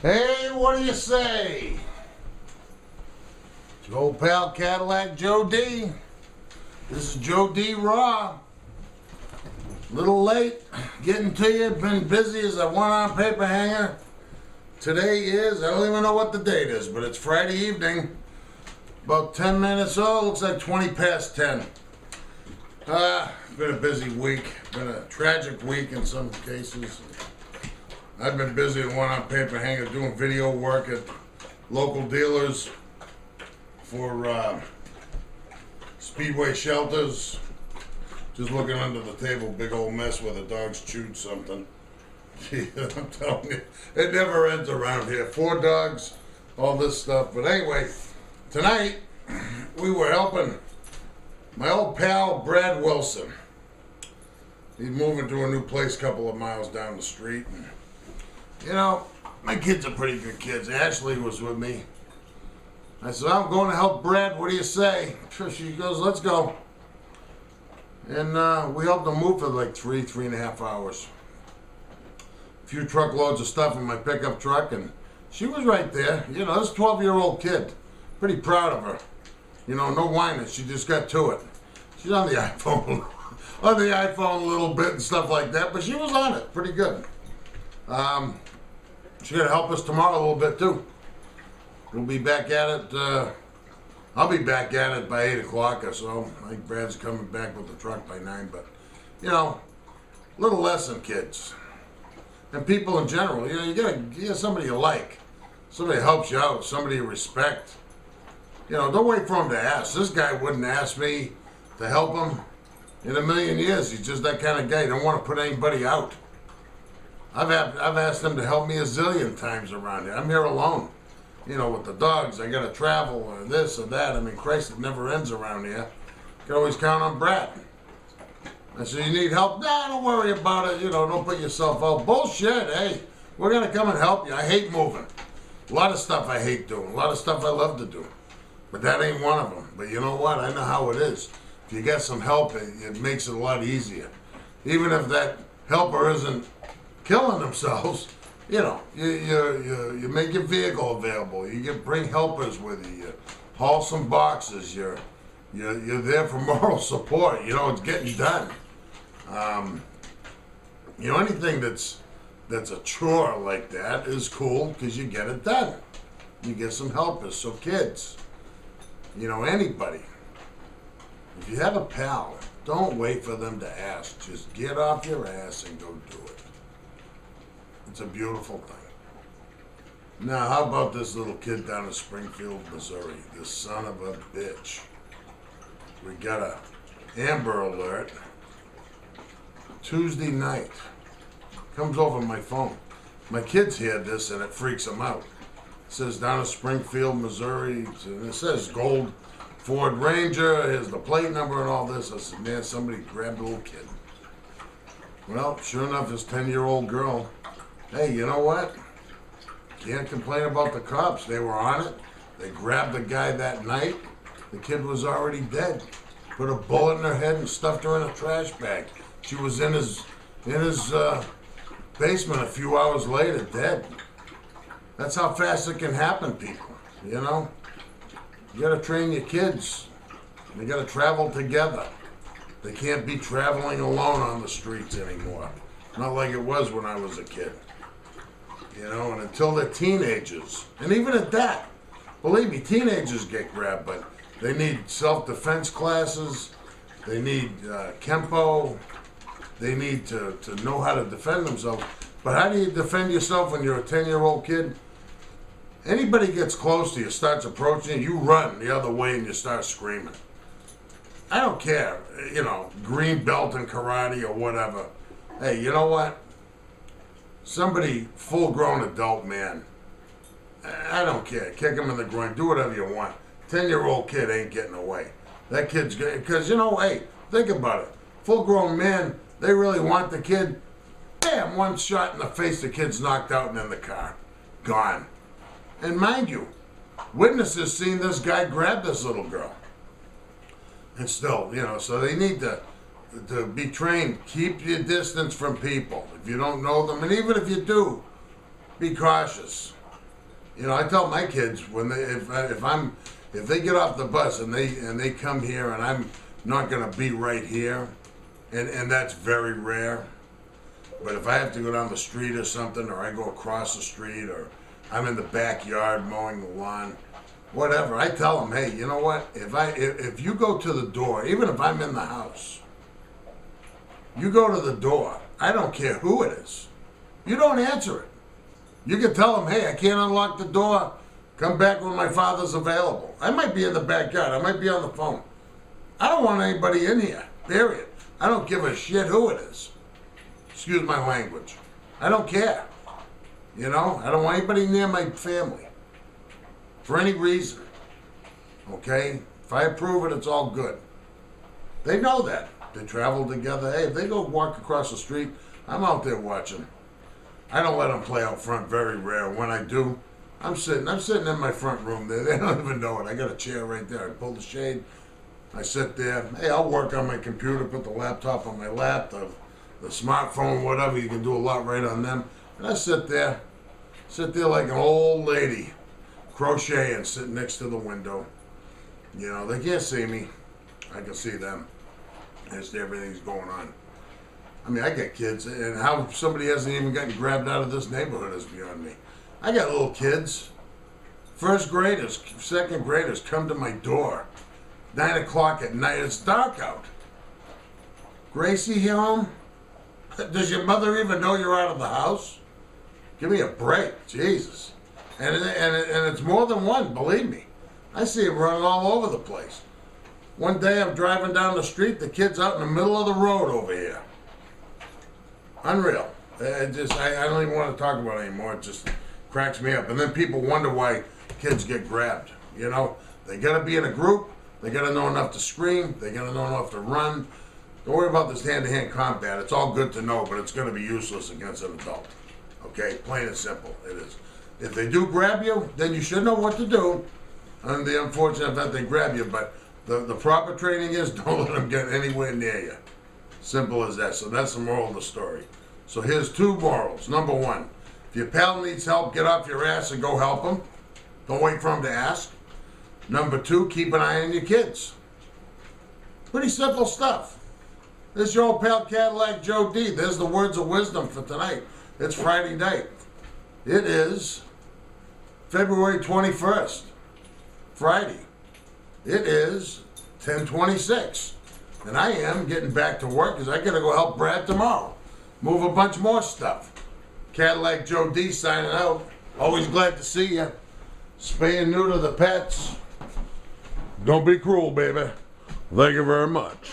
Hey, what do you say? It's your old pal Cadillac Joe D. This is Joe D Raw. Little late getting to you. Been busy as a one-on paper hanger. Today is, I don't even know what the date is, but it's Friday evening. About 10 minutes old. Looks like 20 past 10. Been a busy week. Been a tragic week in some cases. I've been busy at one-on paper hanger doing video work at local dealers for Speedway shelters. Just looking under the table, big old mess where the dogs chewed something. Gee, I'm telling you, it never ends around here. 4 dogs, all this stuff. But anyway, tonight we were helping my old pal Brad Wilson. He's moving to a new place a couple of miles down the street. And, you know, my kids are pretty good kids. Ashley was with me. I said, I'm going to help Brad. What do you say? She goes, let's go. And we helped him move for like 3.5 hours. A few truckloads of stuff in my pickup truck, and she was right there. You know, this 12-year-old kid. Pretty proud of her. You know, no whining. She just got to it. She's on the iPhone. On the iPhone a little bit and stuff like that, but she was on it. Pretty good. She's going to help us tomorrow a little bit, too. We'll be back at it. I'll be back at it by 8 o'clock or so. I think Brad's coming back with the truck by 9, but, you know, little lesson, kids. And people in general, you know, you got to get somebody you like. Somebody helps you out, somebody you respect. You know, don't wait for him to ask. This guy wouldn't ask me to help him in a million years. He's just that kind of guy. He don't want to put anybody out. I've asked him to help me a zillion times around here. I'm here alone. You know, with the dogs, I got to travel or this or that. I mean, Christ, it never ends around here. You can always count on Brad. I said, you need help? Nah, don't worry about it. You know, don't put yourself out. Bullshit, hey. We're going to come and help you. I hate moving. A lot of stuff I hate doing. A lot of stuff I love to do. But that ain't one of them. But you know what? I know how it is. If you get some help, it makes it a lot easier. Even if that helper isn't killing themselves, you know, you make your vehicle available. You bring helpers with you. You haul some boxes. You're there for moral support. You know, it's getting done. You know, anything that's a chore like that is cool because you get it done. You get some helpers. So kids, you know, anybody, if you have a pal, don't wait for them to ask. Just get off your ass and go do it. It's a beautiful thing. Now, how about this little kid down in Springfield, Missouri? This son of a bitch. We got a Amber Alert Tuesday night. Comes over my phone. My kids hear this and it freaks them out. It says down in Springfield, Missouri, and it says gold Ford Ranger. Here's the plate number and all this. I said, man, somebody grabbed a little kid. Well, sure enough, this 10-year-old girl. Hey, you know what? Can't complain about the cops. They were on it. They grabbed the guy that night. The kid was already dead. Put a bullet in her head and stuffed her in a trash bag. She was in his basement a few hours later, dead. That's how fast it can happen, people. You know? You gotta train your kids. They gotta travel together. They can't be traveling alone on the streets anymore. Not like it was when I was a kid. You know, and until they're teenagers. And even at that, believe me, teenagers get grabbed, but they need self-defense classes. They need Kempo. They need to know how to defend themselves. But how do you defend yourself when you're a 10-year-old kid? Anybody gets close to you, starts approaching you, run the other way and you start screaming. I don't care, you know, green belt in karate or whatever. Hey, you know what? Somebody, full-grown adult man, I don't care. Kick him in the groin. Do whatever you want. 10-year-old kid ain't getting away. That kid's good. Because, you know, hey, think about it. Full-grown men, they really want the kid. Bam, one shot in the face, the kid's knocked out and in the car. Gone. And mind you, witnesses seen this guy grab this little girl. And still, you know, so they need to be trained. Keep your distance from people if you don't know them. And even if you do, be cautious. You know, I tell my kids when if they get off the bus and they come here and I'm not gonna be right here, and that's very rare. But if I have to go down the street or something, or I go across the street, or I'm in the backyard mowing the lawn, whatever, I tell them, hey, you know what? If you go to the door, even if I'm in the house, you go to the door. I don't care who it is. You don't answer it. You can tell them, hey, I can't unlock the door. Come back when my father's available. I might be in the backyard. I might be on the phone. I don't want anybody in here, period. I don't give a shit who it is. Excuse my language. I don't care. You know, I don't want anybody near my family for any reason. Okay? If I approve it, it's all good. They know that. They travel together. Hey, if they go walk across the street, I'm out there watching. I don't let them play out front, very rare. When I do, I'm sitting in my front room there. They don't even know it. I got a chair right there. I pull the shade. I sit there. Hey, I'll work on my computer, put the laptop on my lap, the smartphone, whatever. You can do a lot right on them. And I sit there like an old lady, crocheting, sitting next to the window. You know, they can't see me. I can see them. As everything's going on. I mean, I got kids, and how somebody hasn't even gotten grabbed out of this neighborhood is beyond me. I got little kids, first graders, second graders come to my door, 9 o'clock at night. It's dark out. Gracie, you home? Does your mother even know you're out of the house? Give me a break, Jesus. And it's more than one, believe me. I see them running all over the place. One day I'm driving down the street, the kid's out in the middle of the road over here. Unreal. I don't even want to talk about it anymore. It just cracks me up. And then people wonder why kids get grabbed. You know, they got to be in a group. They got to know enough to scream. They got to know enough to run. Don't worry about this hand-to-hand combat. It's all good to know, but it's going to be useless against an adult. Okay? Plain and simple. It is. If they do grab you, then you should know what to do. And the unfortunate event they grab you, but the proper training is don't let them get anywhere near you. Simple as that. So that's the moral of the story. So here's 2 morals. Number 1, if your pal needs help, get off your ass and go help him. Don't wait for him to ask. Number 2, keep an eye on your kids. Pretty simple stuff. This is your old pal Cadillac Joe D. There's the words of wisdom for tonight. It's Friday night. It is February 21st. Friday. It is 10:26, and I am getting back to work because I got to go help Brad tomorrow. Move a bunch more stuff. Cadillac Joe D signing out. Always glad to see you. Spay and neuter the pets. Don't be cruel, baby. Thank you very much.